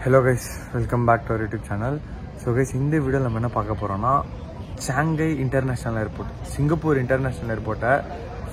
Hello guys, welcome back to our YouTube channel. So guys, in this video we will talk about Shanghai International Airport, Singapore International Airport.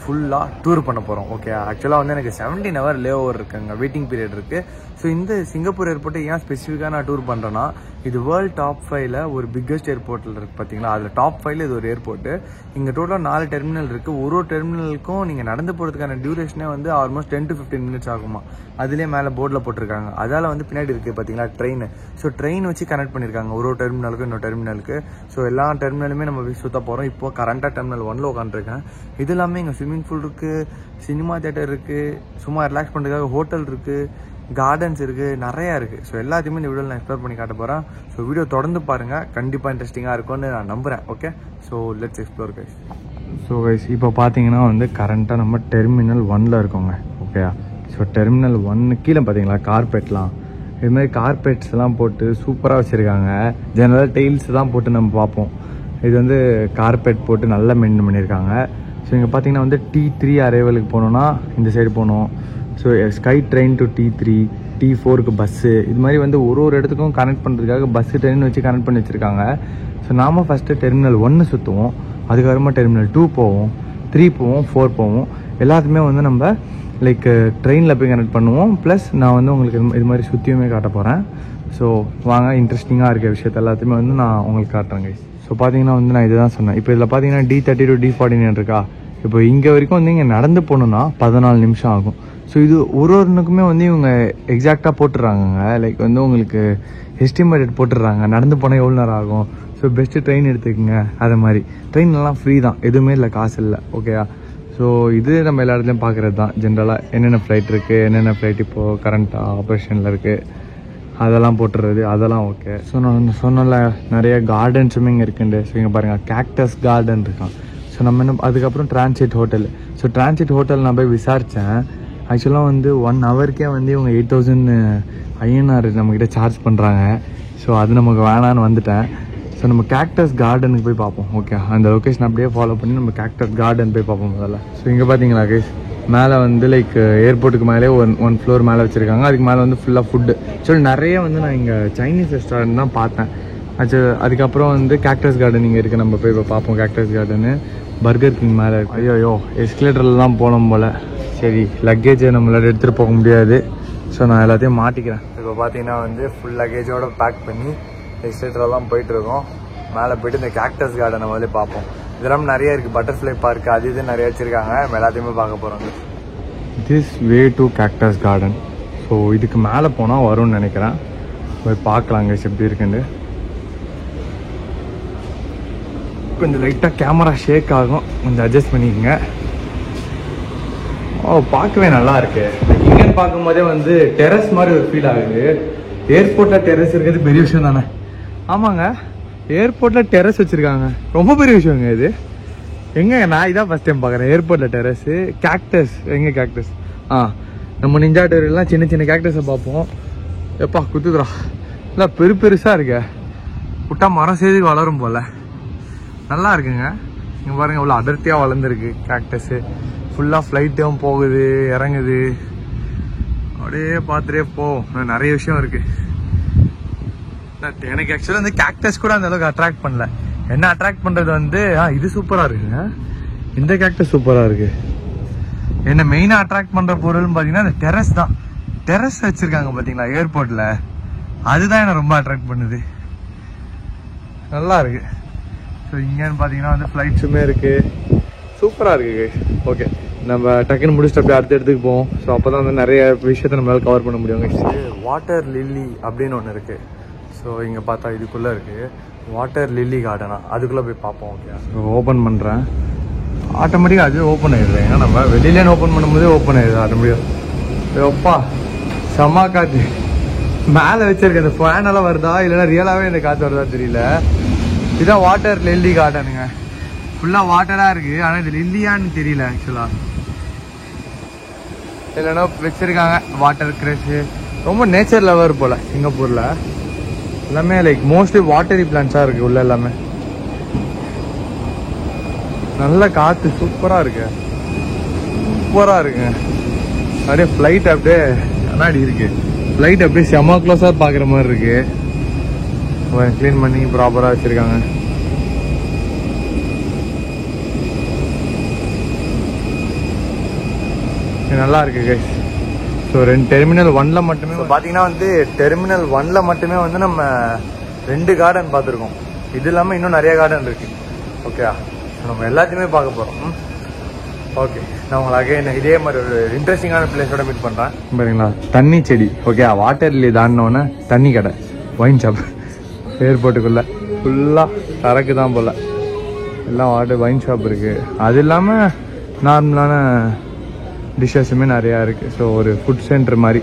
ஃபுல்லாக tour பண்ண போகிறோம். Okay, ஆக்சுவலாக வந்து எனக்கு 17 hour லே over இருக்குங்க, waiting period இருக்குது. So இந்த Singapore ஏர்போர்ட்டை ஏன் ஸ்பெசிஃபிக்காக நான் டூர் பண்ணுறேன்னா, இது வேர்ல்டு டாப் 5ல் ஒரு பிக்கஸ்ட் ஏர்போர்ட்டில் இருக்குது பார்த்தீங்களா, அதில் டாப் 5ல் இது ஒரு ஏர்போர்ட்டு. இங்கே டோட்டலாக 4 டெர்மினல் இருக்குது. ஒரு டெர்மினலுக்கும் நீங்கள் நடந்து போகிறதுக்கான டியூரேஷனே வந்து ஆல்மோஸ்ட் 10 to 15 minutes ஆகுமா. அதுலேயே மேலே போர்டில் போட்டிருக்காங்க. அதால் வந்து பின்னாடி இருக்குது பார்த்தீங்களா ட்ரெயின். ஸோ ட்ரெயின் வச்சு கனெக்ட் பண்ணியிருக்காங்க ஒரு டெர்மினலுக்கு இன்னொரு டெர்மினலுக்கு. ஸோ எல்லா டெர்மினலுமே நம்ம போய் சுற்ற போகிறோம். இப்போது கரண்ட்டாக டெர்மினல் 1ல் உட்காந்துருக்கேன். இது எல்லாமே இங்கே ஸ்விம்மிங் பூல் இருக்குது, சினிமா தியேட்டர் இருக்குது, சும்மா ரிலாக்ஸ் பண்ணுறதுக்காக ஹோட்டல் இருக்குது, கார்டன்ஸ் இருக்குது, நிறையா இருக்குது. ஸோ எல்லாத்தையுமே இந்த வீடியோவில் நான் எக்ஸ்ப்ளோர் பண்ணி காட்ட போகிறேன். ஸோ வீடியோ தொடர்ந்து பாருங்கள், கண்டிப்பாக இன்ட்ரெஸ்டிங்காக இருக்கும்னு நான் நம்புகிறேன். Okay, so let's explore guys. So guys, இப்போ பார்த்தீங்கன்னா வந்து கரண்ட்டாக நம்ம டெர்மினல் 1ல் இருக்கோங்க. ஓகேயா, ஸோ டெர்மினல் 1 கீழே பார்த்தீங்களா கார்பெட்லாம், இது மாதிரி கார்பெட்ஸ்லாம் போட்டு சூப்பராக வச்சுருக்காங்க. ஜெனரலாக டெயில்ஸ் தான் போட்டு நம்ம பார்ப்போம். இது வந்து கார்பெட் போட்டு நல்லா மெயின்டைன் பண்ணியிருக்காங்க. ஸோ இங்கே பார்த்தீங்கன்னா வந்து T3 அரைவலுக்கு போகணுன்னா இந்த சைடு போகணும். So sky train to T3, T4க்கு பஸ்ஸு, இது மாதிரி வந்து ஒரு இடத்துக்கும் கனெக்ட் பண்ணுறதுக்காக பஸ்ஸு ட்ரெயின் வச்சு கனெக்ட் பண்ணி வச்சுருக்காங்க. ஸோ நாம் ஃபஸ்ட்டு டெர்மினல் 1 சுற்றுவோம், அதுக்கப்புறமா டெர்மினல் 2 போவோம், 3 போவோம், 4 போவோம். எல்லாத்துக்குமே வந்து நம்ம லைக் ட்ரெயினில் போய் கனெக்ட் பண்ணுவோம். ப்ளஸ் நான் வந்து உங்களுக்கு இது மாதிரி சுற்றியுமே காட்ட போகிறேன். ஸோ வாங்க, இன்ட்ரெஸ்டிங்காக இருக்க விஷயத்த எல்லாத்தையுமே வந்து நான் உங்களுக்கு காட்டுறேன் கைஸ். ஸோ பார்த்தீங்கன்னா வந்து நான் இதுதான் சொன்னேன். இப்போ இதில் பார்த்தீங்கன்னா D30 to D49 இருக்கா. இப்போ இங்கே வரைக்கும் வந்து இங்கே நடந்து போகணுன்னா 14 நிமிஷம் ஆகும். ஸோ இது ஒன்றுக்குமே வந்து இவங்க எக்ஸாக்டாக போட்டுடுறாங்கங்க. லைக் வந்து உங்களுக்கு எஸ்டிமேட்டட் போட்டுடுறாங்க, நடந்து போனால் எவ்வளோ நேரம் ஆகும். ஸோ பெஸ்ட்டு ட்ரெயின் எடுத்துக்கோங்க. அது மாதிரி ட்ரெயின் எல்லாம் ஃப்ரீ தான், எதுவுமே இல்லை, காசு இல்லை. ஓகேயா, ஸோ இது நம்ம எல்லா இடத்துலையும் பார்க்குறது தான். ஜென்ரலாக என்னென்ன ஃப்ளைட் இருக்குது, என்னென்ன ஃப்ளைட் இப்போது கரண்ட்டாக ஆப்ரேஷனில் இருக்குது, அதெல்லாம் போட்டுறது, அதெல்லாம் ஓகே. ஸோ நான் சொன்னல நிறைய கார்டன்ஸுமே இங்கே இருக்குண்டு. ஸோ இங்கே பாருங்கள், கேக்டஸ் கார்டன் இருக்கான். ஸோ நம்ம என்ன அதுக்கப்புறம் transit hotel. So transit hotel நான் போய் விசாரித்தேன். ஆக்சுவலாக வந்து 1 ஹவருக்கே வந்து இவங்க 8000 INR நம்மக்கிட்ட சார்ஜ் பண்ணுறாங்க. ஸோ அது நமக்கு வேணான்னு வந்துட்டேன். ஸோ நம்ம கேக்டஸ் கார்டனுக்கு போய் பார்ப்போம். ஓகே, அந்த லொக்கேஷன் அப்படியே ஃபாலோ பண்ணி நம்ம கேக்டஸ் கார்டன் போய் பார்ப்போம் முதல்ல. ஸோ இங்கே பார்த்தீங்களா கைஸ், மேலே வந்து லைக் ஏர்போர்ட்டுக்கு மேலே ஒன் ஃப்ளோர் மேலே வச்சுருக்காங்க. அதுக்கு மேலே வந்து ஃபுல்லாக ஃபுட்டு. ஸோ நிறைய வந்து நான் இங்கே சைனீஸ் ரெஸ்டாரண்ட் தான் பார்த்தேன். அதுக்கப்புறம் வந்து கேக்டஸ் கார்டன் இங்கே இருக்குது, நம்ம போய் இப்போ பார்ப்போம். கேக்டஸ் கார்டனு பர்கர் கிங் மேலே இருக்கு. ஐயோ, எஸ்கலேட்டரில் தான் போனோம் போல். சரி, லக்கேஜை நம்மளால் எடுத்துகிட்டு போக முடியாது. ஸோ நான் எல்லாத்தையும் மாட்டிக்கிறேன். இப்போ பார்த்தீங்கன்னா வந்து ஃபுல் லக்கேஜோடு பேக் பண்ணி எஸ்கலேட்டரெல்லாம் போயிட்டுருக்கோம். மேலே போய்ட்டு இந்த கேக்டஸ் கார்டனை முதல்ல பார்ப்போம். இதெல்லாம் நிறைய இருக்குது, பட்டர்ஃப்ளை பார்க் அது இது நிறைய வச்சுருக்காங்க. நம்ம எல்லாத்தையுமே பார்க்க போகிறோம். This way to cactus garden. So இதுக்கு மேலே போனால் வரும்னு நினைக்கிறேன். போய் பார்க்கலாங்க எப்படி இருக்குன்னு. கொஞ்சம் லைட்டாக கேமரா ஷேக் ஆகும், கொஞ்சம் அட்ஜஸ்ட் பண்ணிக்கோங்க. பார்க்கவே நல்லா இருக்கு. இங்கன்னு பார்க்கும்போதே வந்து டெரஸ் மாதிரி ஒரு ஃபீல் ஆகுது. ஏர்போர்ட்டில் டெரஸ் இருக்கிறது பெரிய விஷயம் தானே. ஆமாங்க, ஏர்போர்ட்டில் டெரஸ் வச்சுருக்காங்க, ரொம்ப பெரிய விஷயங்க இது. எங்கே நான் இதான் ஃபஸ்ட் டைம் பார்க்குறேன் ஏர்போர்ட்டில் டெரஸு. கேக்டஸ் எங்கே கேக்டஸ்? நம்ம நிஞ்சா டெரிலாம் சின்ன சின்ன கேக்டஸை பார்ப்போம். எப்பா குத்துதுரா, இல்லை பெருசாக இருக்க, விட்டா மரம் செய்து வளரும் போல். நல்லா இருக்குங்க. இங்கே பாருங்கள், இவ்வளோ அடர்த்தியாக வளர்ந்துருக்கு கேக்டஸு. ஃபுல்லாக ஃப்ளைட்டும் போகுது இறங்குது, அப்படியே பார்த்துட்டே நிறைய விஷயம் இருக்குது. எனக்கு ஆக்சுவலாக வந்து கேக்டஸ் கூட அந்த அளவுக்கு அட்ராக்ட் பண்ணல. என்ன அட்ராக்ட் பண்ணுறது வந்து இது சூப்பராக இருக்குங்க. இந்த கேக்டஸ் சூப்பராக இருக்குது. என்ன மெயினாக அட்ராக்ட் பண்ணுற பொருள்னு பார்த்தீங்கன்னா இந்த டெரஸ் தான். டெரஸ் வச்சுருக்காங்க பார்த்தீங்களா ஏர்போர்ட்டில், அதுதான் என்னை ரொம்ப அட்ராக்ட் பண்ணுது. நல்லா இருக்கு. ஸோ இங்கேன்னு பார்த்தீங்கன்னா வந்து ஃப்ளைட்ஸுமே இருக்குது, சூப்பராக இருக்குது. ஓகே, நம்ம டக்குன்னு முடிச்சுட்டு அப்படியே அடுத்த இடத்துக்கு போவோம். ஸோ அப்போ தான் வந்து நிறைய விஷயத்த நம்மளால் கவர் பண்ண முடியும். வாட்டர் லில்லி அப்படின்னு ஒன்று இருக்குது. ஸோ இங்கே பார்த்தா இதுக்குள்ளே இருக்குது வாட்டர் லில்லி கார்டனா, அதுக்குள்ளே போய் பார்ப்போம். ஓகே, ஸோ ஓப்பன் பண்ணுறேன். ஆட்டோமேட்டிக்காக அதுவே ஓப்பன் ஆகிடுது. ஏன்னா நம்ம வெளியிலேன்னு ஓப்பன் பண்ணும்போதே ஓப்பன் ஆகிடுது ஆட்டோமேட்டிக்காக. எப்பா செம்ம காற்று. மேலே வச்சிருக்க இந்த ஃபேனெல்லாம் வருதா இல்லைன்னா ரியலாகவே இந்த காற்று வருதா தெரியல. இதுதான் வாட்டர் லில்லி கார்டனுங்க. ஃபுல்லாக வாட்டராக இருக்குது, ஆனால் இது லில்லியான்னு தெரியல ஆக்சுவலாக. இல்லைன்னா வச்சுருக்காங்க வாட்டர் கிரஷு. ரொம்ப நேச்சர் லவர் போல் சிங்கப்பூரில். எல்லாமே லைக் மோஸ்ட்லி வாட்டரி பிளான்ஸாக இருக்குது உள்ள எல்லாமே. நல்ல காற்று, சூப்பராக இருக்கு, சூப்பராக இருக்குங்க. அப்படியே ஃப்ளைட் அப்படியே கண்ணாடி இருக்குது. ஃப்ளைட் அப்படியே செம க்ளோஸாக பார்க்குற மாதிரி இருக்கு. க்ளீன் பண்ணி ப்ராப்பராக வச்சுருக்காங்க. நல்லா இருக்கு கைஸ். ஸோ டெர்மினல் 1ல் மட்டுமே பார்த்தீங்கன்னா வந்து டெர்மினல் 1ல் மட்டுமே வந்து நம்ம 2 கார்டன் பார்த்துருக்கோம். இது இல்லாமல் இன்னும் நிறைய கார்டன் இருக்கு. ஓகே, நம்ம எல்லாத்தையுமே பார்க்க போகிறோம். ஓகே, நான் உங்களை அகைன் இதே மாதிரி ஒரு இன்ட்ரெஸ்டிங்கான பிளேஸோட மீட் பண்ணுறேன். பாருங்களா, தண்ணி செடி. ஓகே, வாட்டர் லில்லி தாண்டினோன்னே தண்ணி கடை, ஒயின் ஷாப். ஏர்போர்ட்டுக்குள்ளே ஃபுல்லாக சரக்கு தான் போல். எல்லாம் வாட்டர் ஒயின் ஷாப் இருக்குது. அது இல்லாமல் நார்மலான டிஷ்ஷஸுமே நிறையா இருக்குது. ஸோ ஒரு ஃபுட் சென்டர் மாதிரி.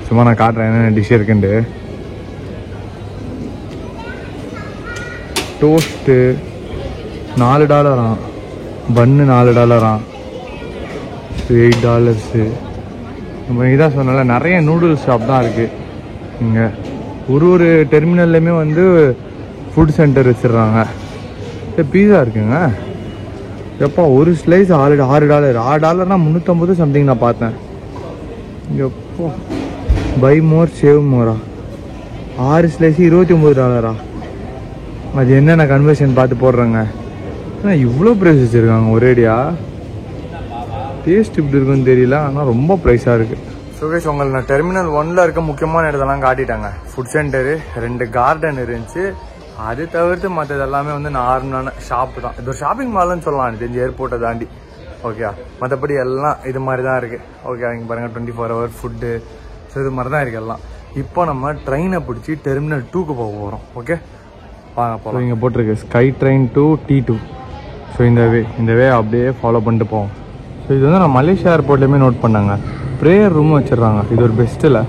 சும்மா நான் காட்டுறேன் என்னென்ன டிஷ் இருக்குன்ட்டு. டோஸ்ட்டு $4, பன்னு $4, $8. நம்ம இதான் சொன்னால நிறைய நூடுல்ஸ் ஷாப் தான் இருக்குது இங்கே. ஒரு டெர்மினல்லையுமே வந்து ஃபுட் சென்டர் வச்சிடுறாங்க. பீஸா இருக்குங்க. எப்போ ஒரு ஸ்லைஸ் $6 $6 $350 சம்திங் நான் பார்த்தேன். எப்போ பை மோர் சேவ் மோரா 6 ஸ்லைஸ் $29. அது என்னென்ன கன்வர்ஷன் பார்த்து போடுறாங்க. ஆனால் இவ்வளோ ப்ரைஸ் வச்சுருக்காங்க ஒரேடியா. டேஸ்ட் இப்படி இருக்குன்னு தெரியல, ஆனால் ரொம்ப ப்ரைஸாக இருக்குது. ஸோ கைஸ், உங்களுக்கு நான் டெர்மினல் 1ல் இருக்க முக்கியமான இடத்தெல்லாம் காட்டிட்டாங்க. ஃபுட் சென்டரு, 2 கார்டன் இருந்துச்சு. அது தவிர்த்து மற்றது எல்லாமே வந்து நார்மலான ஷாப்பு தான். இது ஒரு ஷாப்பிங் மால்னு சொல்லலாம் எனக்கு தெரிஞ்சு, ஏர்போர்ட்டை தாண்டி. ஓகே, மற்றபடி எல்லாம் இது மாதிரி தான் இருக்குது. ஓகே, இங்கே பாருங்கள் 24 ஹவர் ஃபுட்டு. ஸோ இது மாதிரி தான் இருக்குது எல்லாம். இப்போ நம்ம ட்ரெயினை பிடிச்சி டெர்மினல் 2க்கு போக போகிறோம். ஓகே, வாங்க போகலாம். இங்கே போட்டிருக்கு sky train to T2. So இந்த வே அப்படியே ஃபாலோ பண்ணிட்டு போவோம். ஸோ இது வந்து நான் மலேசியா ஏர்போர்ட்லேயுமே நோட் பண்ணாங்க. ப்ரேயர் ரூம் வச்சிடுறாங்க. இது ஒரு பெஸ்ட்டில்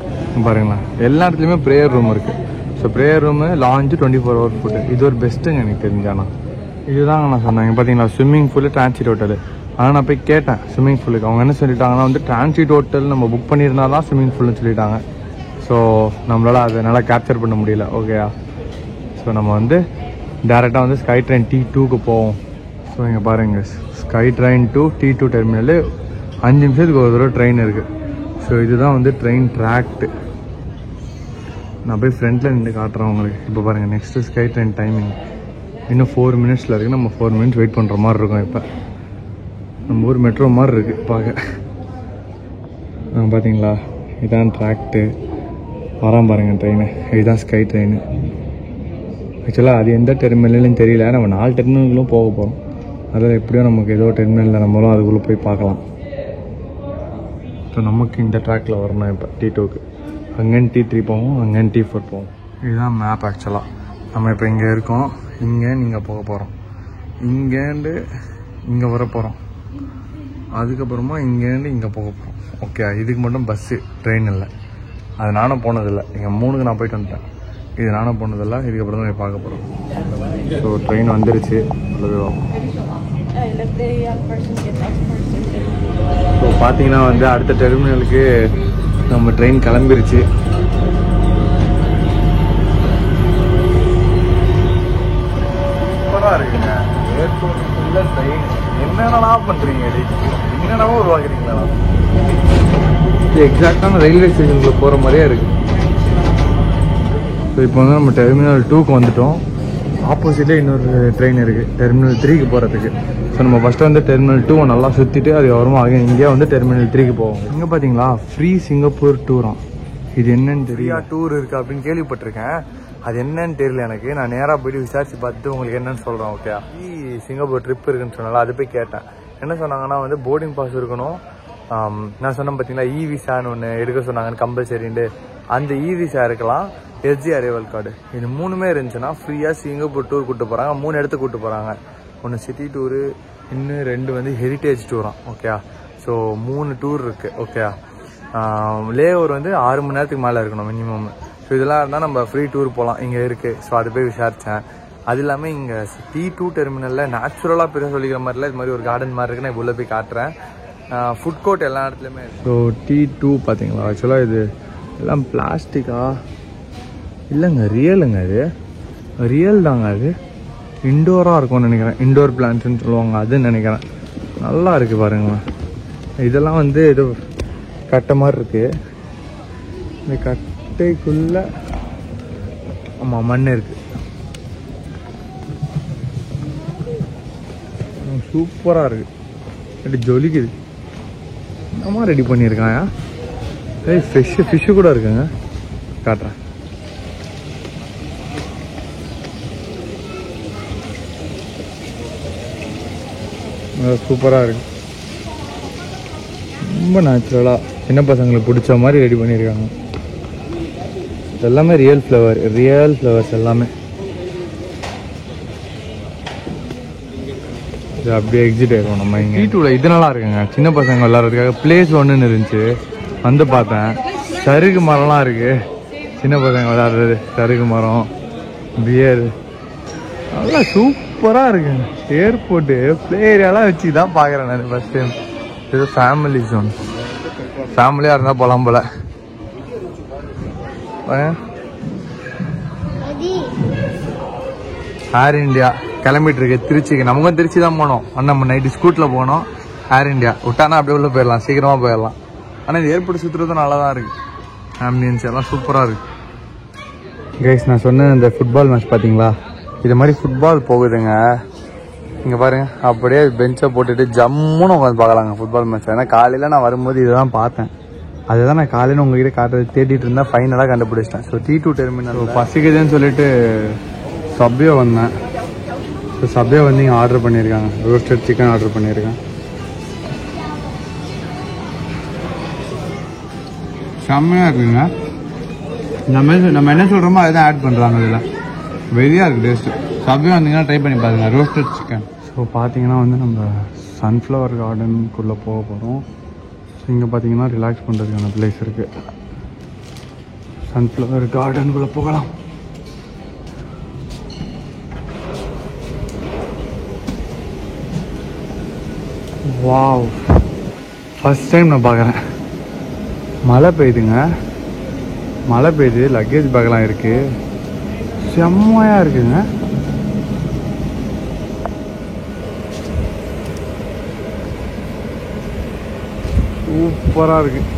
பாருங்களேன், எல்லா இடத்துலையுமே ப்ரேயர் ரூம் இருக்குது. So prayer room, launch, 24 hour food. இது ஒரு பெஸ்ட்டுங்க எனக்கு தெரிஞ்சானா. இதுதாங்க நான் சொன்னாங்க. பார்த்தீங்களா, ஸ்விம்மிங் பூலு, டிரான்சிட் ஹோட்டலு. ஆனால் நான் போய் கேட்டேன் ஸ்விம்மிங் பூலுக்கு. அவங்க என்ன சொல்லிட்டாங்கன்னா வந்து டிரான்சிட் ஹோட்டல் நம்ம புக் பண்ணியிருந்தா தான் ஸ்விம்மிங் பூல்னு சொல்லிட்டாங்க. ஸோ நம்மளால் அதை நல்லா கேப்சர் பண்ண முடியல. ஓகேயா, ஸோ நம்ம வந்து டேரெக்டாக வந்து ஸ்கை ட்ரெயின் T2க்கு போவோம். ஸோ இங்கே பாருங்கள், ஸ்கை ட்ரெயின் டு T2 டெர்மினலு 5 நிமிஷத்துக்கு ஒரு தடவை ட்ரெயின் இருக்குது. ஸோ இதுதான் வந்து ட்ரெயின் ட்ராக்டு. நான் போய் ஃப்ரண்ட்டில் நின்று காட்டுறேன் உங்களுக்கு. இப்போ பாருங்கள், நெக்ஸ்ட்டு ஸ்கை ட்ரெயின் டைமிங் இன்னும் 4 மினிட்ஸில் இருக்குது. நம்ம 4 மினிட்ஸ் வெயிட் பண்ணுற மாதிரி இருக்கும். இப்போ நம்ம ஊர் மெட்ரோ மாதிரி இருக்குது பார்க்க. பார்த்தீங்களா, இதுதான் ட்ராக்டு. வரான் பாருங்கள் ட்ரெயின். இதுதான் ஸ்கை ட்ரெயின். ஆக்சுவலாக அது எந்த டெர்மினல்னு தெரியல. நம்ம 4 டெர்மினல்களும் போக போகிறோம். அதில் எப்படியோ நமக்கு ஏதோ டெர்மினலில் நம்மளும் அதுக்குள்ளே போய் பார்க்கலாம். ஸோ நமக்கு இந்த ட்ராக்கில் வரணும். இப்போ T2க்கு அங்கேன்னு T3 போவோம், அங்கேன்னு T4 போவோம். இதுதான் மேப். ஆக்சுவலாக நம்ம இப்போ இங்கே இருக்கோம். இங்கே நீங்கள் போக போகிறோம். இங்கேருந்து இங்கே வர போகிறோம். அதுக்கப்புறமா இங்கேருந்து இங்கே போக போகிறோம். ஓகே, இதுக்கு மட்டும் பஸ்ஸு, ட்ரெயின் இல்லை. அது நானும் போனதில்லை. இங்கே 3க்கு நான் போயிட்டு வந்துட்டேன். இது நானும் போனதில்லை. இதுக்கப்புறம் தான் போய் பார்க்க போகிறோம். ஸோ ட்ரெயின் வந்துருச்சு. ஸோ பார்த்தீங்கன்னா வந்து அடுத்த டெர்மினலுக்கு நம்ம ட்ரெயின் கிளம்பிருச்சு. சூப்பராக இருக்குங்க ஏர்போர்ட்டுக்குள்ள ட்ரெயின். என்னென்னா பண்ணுறீங்க, என்னென்னவோ உருவாக்குறீங்களா? எக்ஸாக்டான ரயில்வே ஸ்டேஷனுக்குள்ள போகிற மாதிரியே இருக்குது. ஸோ இப்போ வந்து நம்ம டெர்மினல் 2க்கு வந்துட்டோம். ஆப்போசிட்லேயே இன்னொரு ட்ரெயின் இருக்குது டெர்மினல் 3க்கு போகிறதுக்கு. ஸோ நம்ம ஃபஸ்ட்டு வந்து டெர்மினல் 2 நல்லா சுற்றிட்டு அதுக்கப்புறமா இங்கே வந்து டெர்மினல் 3க்கு போவோம். இங்கே பார்த்தீங்களா, ஃப்ரீ சிங்கப்பூர் டூராம். இது என்னன்னு தெரியா, டூர் இருக்குது அப்படின்னு கேள்விப்பட்டிருக்கேன். அது என்னன்னு தெரியல எனக்கு. நான் நேராக போய்ட்டு விசாரிச்சு பார்த்துட்டு உங்களுக்கு என்னன்னு சொல்கிறேன். ஓகே, சிங்கப்பூர் ட்ரிப் இருக்குன்னு சொன்னால அது போய் கேட்டேன். என்ன சொன்னாங்கன்னா வந்து போர்டிங் பாஸ் இருக்கணும். நான் சொன்னேன் பார்த்தீங்களா, இ விசான்னு ஒன்று எடுக்க சொன்னாங்கன்னு கம்பல்சரின்ட்டு. அந்த இ விசா இருக்கலாம், SG அரைவல் கார்டு, இது 3மே இருந்துச்சுன்னா ஃப்ரீயாக சிங்கப்பூர் டூர் கூப்பிட்டு போகிறாங்க. 3 இடத்துக்கு கூப்பிட்டு போகிறாங்க. ஒன்று சிட்டி டூரு, இன்னும் 2 வந்து ஹெரிட்டேஜ் டூராம். ஓகே, ஸோ 3 டூர் இருக்குது. ஓகே, லே ஓவர் வந்து 6 மணி நேரத்துக்கு மேலே இருக்கணும் மினிமம். ஸோ இதெல்லாம் இருந்தால் நம்ம ஃப்ரீ டூர் போகலாம். இங்கே இருக்குது. ஸோ அது போய் விசாரித்தேன். அது இல்லாமல் இங்கே T2 டெர்மினலில் நேச்சுரலாக பெரிய சொல்லிக்கிற மாதிரில இது மாதிரி ஒரு கார்டன் மாதிரி இருக்குன்னு நான் உள்ளே போய் காட்டுறேன். ஃபுட் கோர்ட் எல்லா இடத்துலையுமே. ஸோ T2 பார்த்தீங்களா, ஆக்சுவலாக இது எல்லாம் பிளாஸ்டிக்கா இல்லைங்க, ரியலுங்க. அது ரியல் தாங்க. அது இண்டோராக இருக்கும்னு நினைக்கிறேன். இண்டோர் பிளான்ட்ஸ்ன்னு சொல்லுவாங்க, அதுன்னு நினைக்கிறேன். நல்லா இருக்குது பாருங்களேன். இதெல்லாம் வந்து ஏதோ கட்ட மாதிரி இருக்குது. இந்த கட்டைக்குள்ள ஆமாம் மண் இருக்கு. சூப்பராக இருக்கு. அப்படி ஜொலிக்குது. என்னமா ரெடி பண்ணியிருக்காங்க. ஃபிஷ்ஷு கூட இருக்குங்க. காட்டுறேன். சூப்பராக இருக்கு. ரொம்ப நேச்சுரலாக சின்ன பசங்களுக்கு பிடிச்ச மாதிரி ரெடி பண்ணியிருக்காங்க. எல்லாமே ரியல் ஃப்ளவர்ஸ் எல்லாமே. இது அப்படியே எக்ஸிட் ஆயிடும் நம்ம இங்கே. T2ல இது நல்லா இருக்குங்க. சின்ன பசங்க விளாட்றதுக்காக பிளேஸ் ஒன்றுன்னு இருந்துச்சு, வந்து பார்த்தேன். சருகு மரம்லாம் இருக்குது, சின்ன பசங்க விளாட்றது. சருகு மரம், பியர், நல்லா சூப்பராக இருக்குங்க. ஏர்போர்ட்டு ப்ளே ஏரியாலாம் வச்சு தான் பார்க்குறேன் நான் ஃபஸ்ட் டைம். இது ஃபேமிலி ஜோன். ஃபேமிலியாக இருந்தால் போகலாம் போல. ஏர் இண்டியா கிளம்பிட்டு இருக்கு திருச்சிக்கு. நமக்கும் திருச்சி தான் போனோம். நம்ம நைட்டு ஸ்கூட்டில் போனோம். ஏர் இண்டியா விட்டானா அப்படியே உள்ள போயிடலாம், சீக்கிரமாக போயிடலாம். ஆனால் இந்த ஏர்போர்ட் சுற்றுறது நல்லா தான் இருக்குது. ஆம்பியன்ஸ் எல்லாம் சூப்பராக இருக்குது. கைஸ், நான் சொன்ன இந்த ஃபுட்பால் மேட்ச் பார்த்தீங்களா? இது மாதிரி ஃபுட்பால் போகுதுங்க. இங்கே பாருங்க, அப்படியே பெஞ்சை போட்டுட்டு ஜம்முன்னு உட்காந்து பார்க்கலாங்க ஃபுட்பால் மேட்ச். ஏன்னா காலையில் நான் வரும்போது இதை தான் பார்த்தேன். அதுதான் நான் காலையில் உங்ககிட்ட காட்டுறது தேடிட்டு இருந்தேன். ஃபைனலாக கண்டுபிடிச்சிட்டேன். ஸோ T2 டெர்மினல் பசிக்குதுன்னு சொல்லிட்டு சப்வே வந்தேன். ஸோ சப்வே வந்து இங்கே ஆர்டர் பண்ணியிருக்காங்க. ரோஸ்டட் சிக்கன் ஆர்டர் பண்ணியிருக்கேன். செம்மையாக இருக்குங்க. நம்ம என்ன சொல்கிறோமோ அதுதான் ஆட் பண்ணுறாங்க. இதில் வெறியாக இருக்குது டேஸ்ட்டு. சப்வே வந்தீங்கன்னா ட்ரை பண்ணி பாருங்க, ரோஸ்டட் சிக்கன். ஸோ பார்த்தீங்கன்னா வந்து நம்ம சன்ஃப்ளவர் கார்டனுக்குள்ளே போக போகிறோம். ஸோ இங்கே பார்த்தீங்கன்னா ரிலாக்ஸ் பண்ணுறதுக்கான பிளேஸ் இருக்குது. சன்ஃப்ளவர் கார்டனுக்குள்ளே போகலாம். வாவ், ஃபர்ஸ்ட் டைம் நான் பார்க்குறேன். மழை பெய்யுதுங்க. மழை பெய்யுது, லக்கேஜ் பேக்லாம் இருக்குது. செம்மையாக இருக்குங்க. சூப்பராக இருக்குது.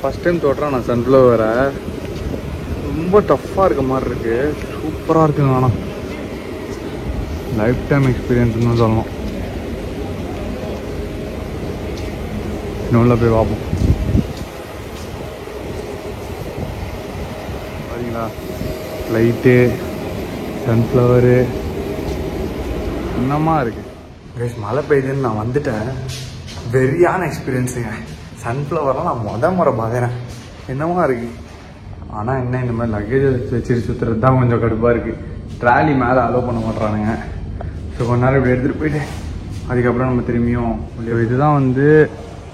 ஃபஸ்ட் டைம் தொட்டுறேன் நான் சன்ஃப்ளவரை. ரொம்ப டஃப்பாக இருக்க மாதிரி இருக்குது. சூப்பராக இருக்குங்க. ஆனால் லைஃப் டைம் எக்ஸ்பீரியன்ஸ்னு சொல்லணும். இன்னும் போய் பார்ப்போம். பார்த்தீங்களா, லைட்டு, சன்ஃப்ளவரு என்னமா இருக்குது. மழை பெய்யுதுன்னு நான் வந்துட்டேன். வெறியான எக்ஸ்பீரியன்ஸுங்க. சன்ஃப்ளவர்லாம் நான் முறை பார்க்குறேன். என்னமா இருக்குது. ஆனால் என்ன, இந்த மாதிரி லக்கேஜ் வச்சுட்டு சுற்றுறது தான் கொஞ்சம் கடுப்பாக இருக்குது. ட்ராலி மேலே அலோவ் பண்ண மாட்டுறானுங்க. ஸோ கொஞ்ச நேரம் இப்படி எடுத்துகிட்டு போயிட்டு அதுக்கப்புறம் நம்ம திரும்பியும். இதுதான் வந்து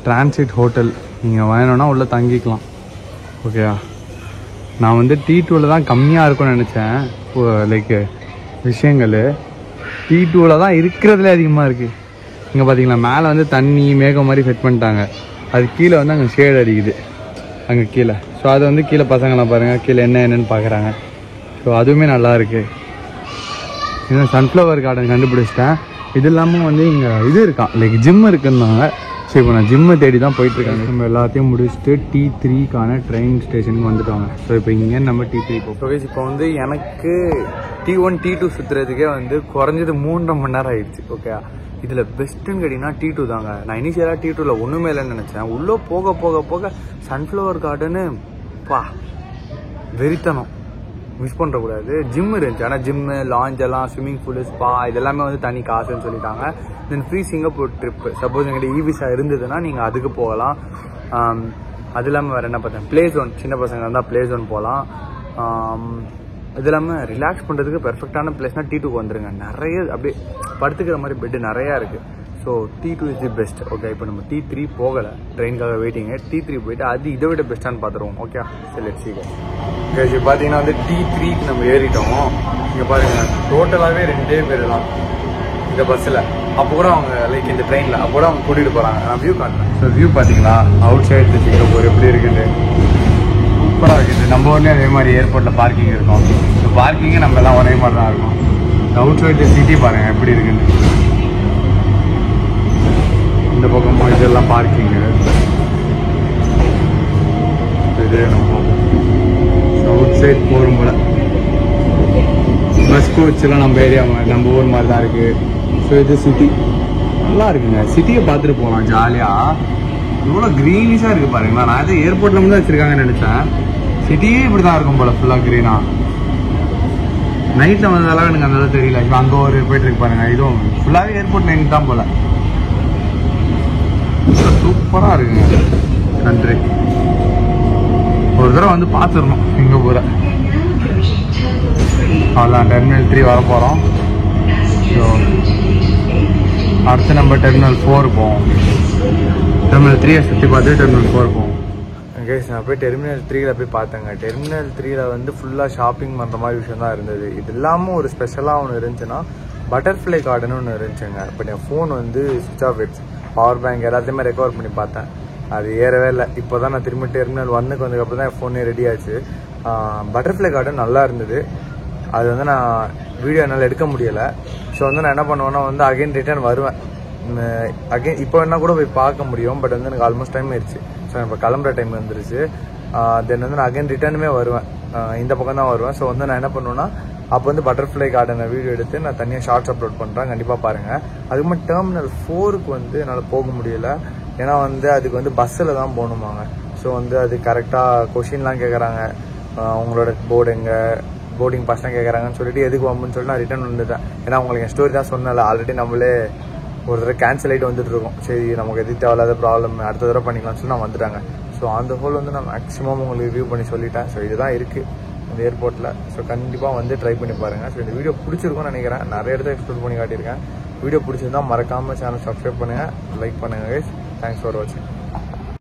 டிரான்சிட் ஹோட்டல். நீங்கள் வேணும்னா உள்ளே தங்கிக்கலாம். ஓகேயா. நான் வந்து T2வில் தான் கம்மியாக இருக்கும்னு நினச்சேன். லைக் விஷயங்கள் T2வில் தான் இருக்கிறதுலே அதிகமாக இருக்குது. இங்கே பார்த்தீங்களா, மேலே வந்து தண்ணி மேகம் மாதிரி செட் பண்ணிட்டாங்க. அது கீழே வந்து அங்கே ஷேட் அடிக்குது அங்கே கீழே. ஸோ அது வந்து கீழே பசங்களாம் பாருங்கள் கீழே என்னென்னு பார்க்குறாங்க. ஸோ அதுவுமே நல்லா இருக்குது. இன்னும் சன்ஃப்ளவர் கார்டன் கண்டுபிடிச்சிட்டேன். இது இல்லாமல் வந்து இங்கே இது இருக்கான், லைக் ஜிம் இருக்குன்னாங்க. ஸோ இப்போ நான் ஜிம்மை தேடி தான் போயிட்டுருக்காங்க. நம்ம எல்லாத்தையும் முடிச்சுட்டு T3க்கான ட்ரெயின் ஸ்டேஷனுக்கு வந்துட்டாங்க. ஸோ இப்போ இங்கே நம்ம T3 போகிறோம். இப்போ வந்து எனக்கு T1 T2 சுற்றுறதுக்கே வந்து குறைஞ்சது 3.5 மணி நேரம் ஆயிடுச்சு. ஓகே, இதில் பெஸ்ட்டுன்னு கேட்டிங்கன்னா T2 தாங்க. நான் இனிஷியலாக T2வில் ஒன்றுமே இல்லைன்னு நினச்சேன். உள்ளே போக போக போக சன்ஃப்ளவர் கார்டனு வெறித்தனம் மிஸ் பண்ணுறக்கூடாது. ஜிம் இருந்துச்சு, ஆனால் ஜிம்மு, லாஞ்ச் எல்லாம், ஸ்விம்மிங் பூலு, ஸ்பா இதெல்லாமே வந்து தனி காசுன்னு சொல்லிட்டாங்க. தென் ஃப்ரீ சிங்கப்பூர் ட்ரிப்பு. சப்போஸ் எங்கிட்ட இவிசா இருந்ததுன்னா நீங்கள் அதுக்கு போகலாம். அது இல்லாமல் வேறு என்ன பார்த்தேன், ப்ளே ஜோன், சின்ன பசங்க இருந்தால் ப்ளே ஜோன் போகலாம். இது இல்லாமல் ரிலாக்ஸ் பண்ணுறதுக்கு பெர்ஃபெக்டான பிளேஸ்னால் T2க்கு வந்துடுங்க. நிறைய அப்படியே படுத்துக்கிற மாதிரி பெட்டு நிறையா இருக்குது. So T2 is the best. Okay, இப்போ நம்ம T3 போகலை, ட்ரெயினுக்காக வெயிட்டிங்கு. T3 போயிட்டு அது இதை விட பெஸ்ட்டானு பார்த்துருவோம். ஓகே, சரி லெட்ஸ் சீ. இப்போ பார்த்தீங்கன்னா வந்து T3க்கு நம்ம ஏறிட்டோம். இங்கே பாருங்கள், டோட்டலாகவே 2 பேர் தான் இந்த பஸ்ஸில். அப்போ கூட அவங்க லைக் இந்த ட்ரெயினில் அப்போ கூட அவங்க கூட்டிகிட்டு போகிறாங்க. நான் வியூ காட்டுறேன். ஸோ வியூ பார்த்தீங்களா, அவுட் சைடு சிங்கப்பூர் எப்படி இருக்குன்னு சூப்பராக இருக்குது. நம்ம ஊர்லேயும் அதே மாதிரி ஏர்போர்ட்டில் பார்க்கிங் இருக்கும். ஸோ பார்க்கிங்கே நம்ம எல்லாம் ஒரே மாதிரி தான் இருக்கும். அவுட் சைடு சிட்டி பாருங்கள் எப்படி இருக்குன்னு. இந்த பக்கம் இதெல்லாம் பார்க்கிங்கு. இது நம்ம அவுட் சைட் போகிறோம் போல். பஸ் கோச்செல்லாம் நம்ம ஏரியா நம்ம ஊர் மாதிரி தான் இருக்குது. ஸோ இது சிட்டி நல்லா இருக்குங்க. சிட்டியை பார்த்துட்டு போகலாம் ஜாலியாக. இவ்வளோ க்ரீனிஷாக இருக்குது பாருங்களா. நான் எது ஏர்போர்ட்டில் மட்டும் தான் வச்சுருக்காங்கன்னு நினச்சேன். சிட்டியே இப்படி தான் இருக்கும் போல் ஃபுல்லாக க்ரீனாக. நைட்டில் வந்ததெல்லாம் எனக்கு அந்த அளவு தெரியல. இப்போ அங்கே ஒரு போய்ட்டுருக்கு பாருங்கள். இதுவும் ஃபுல்லாகவே ஏர்போர்ட் நைட் தான் போல். சூப்பராக இருக்குங்க கண்ட்ரி. ஒரு தடவை வந்து பார்த்துடணும் சிங்கப்பூரை. அவ்வளோதான், டெர்மினல் 3 வர போகிறோம். ஸோ அடுத்து நம்ம டெர்மினல் 4 போவோம். டெர்மினல் 3 சுற்றி பார்த்து டெர்மினல் 4 போவோம். கைஸ், நான் போய் டெர்மினல் 3 போய் பார்த்தேங்க. டெர்மினல் 3 வந்து ஃபுல்லாக ஷாப்பிங் பண்ணுற மாதிரி விஷயம் தான் இருந்தது. இது இல்லாமல் ஒரு ஸ்பெஷலாக ஒன்று இருந்துச்சுன்னா பட்டர்ஃப்ளை கார்டுன்னு ஒன்று இருந்துச்சுங்க. இப்போ என் ஃபோன் வந்து சுவிச் ஆஃப் ஆயிடுச்சு. பவர் பேங்க் எல்லாத்தையுமே ரெக்கவர் பண்ணி பார்த்தேன், அது ஏறவே இல்லை. இப்போ தான் நான் திரும்ப டெர்மினல் 1க்கு வந்ததுக்கப்புறம் தான் என் ஃபோனே ரெடி ஆச்சு. பட்டர்ஃப்ளை கார்டு நல்லா இருந்தது. அது வந்து நான் வீடியோ என்னால் எடுக்க முடியலை. ஸோ வந்து நான் என்ன பண்ணுவேன்னா வந்து அகைன் ரிட்டர்ன் வருவேன். அகைன் இப்போ வேணா கூட போய் பார்க்க முடியும். பட் வந்து எனக்கு ஆல்மோஸ்ட் டைம் ஆயிடுச்சு. ஸோ இப்போ கிளம்புற டைம் வந்துருச்சு. தென் வந்து நான் அகைன் ரிட்டர்னுமே வருவேன். இந்த பக்கம் தான் வருவேன். ஸோ வந்து நான் என்ன பண்ணுவேன்னா அப்போ வந்து பட்டர்ஃப்ளை கார்டனை வீடியோ எடுத்து நான் தனியாக ஷார்ட்ஸ் அப்லோட் பண்ணுறேன். கண்டிப்பாக பாருங்கள். அதுக்கு மட்டும் டெர்மினல் 4க்கு வந்து என்னால் போக முடியலை. ஏன்னா வந்து அதுக்கு வந்து பஸ்ஸில் தான் போகணுமாங்க. ஸோ வந்து அது கரெக்டாக கொஷின்லாம் கேட்குறாங்க. உங்களோட போர்டிங் பாஸ்லாம் கேட்குறாங்கன்னு சொல்லிட்டு எதுக்கு வம்புன்னு சொல்லிட்டு நான் ரிட்டர்ன் வந்துட்டேன். ஏன்னா உங்களுக்கு என் ஸ்டோரி தான் சொன்னல, ஆல்ரெடி நம்மளே ஒரு தடவை கேன்சல் ஆகிட்டு வந்துட்டு இருக்கோம். சரி, நமக்கு எது தேவையில்லாத ப்ராப்ளம் அடுத்த தடவை பண்ணிக்கலாம்னு சொல்லி நான் வந்துட்டாங்க. ஸோ அந்த ஹோல் வந்து நான் மேக்ஸிமம் உங்களுக்கு ரிவ்யூ பண்ணி சொல்லிட்டேன். ஸோ இதுதான் இருக்குது இந்த ஏர்போர்ட்டில். ஸோ கண்டிப்பாக வந்து ட்ரை பண்ணி பாருங்கள். ஸோ இந்த வீடியோ பிடிச்சிருக்கும்னு நினைக்கிறேன். நிறைய இடத்துல எக்ஸ்ப்ளோர் பண்ணி காட்டியிருக்கேன். வீடியோ பிடிச்சிருந்தா மறக்காமல் சேனல் சப்ஸ்கிரைப் பண்ணுங்கள், லைக் பண்ணுங்கள் கைஸ். தேங்க்ஸ் ஃபார் வாட்சிங்.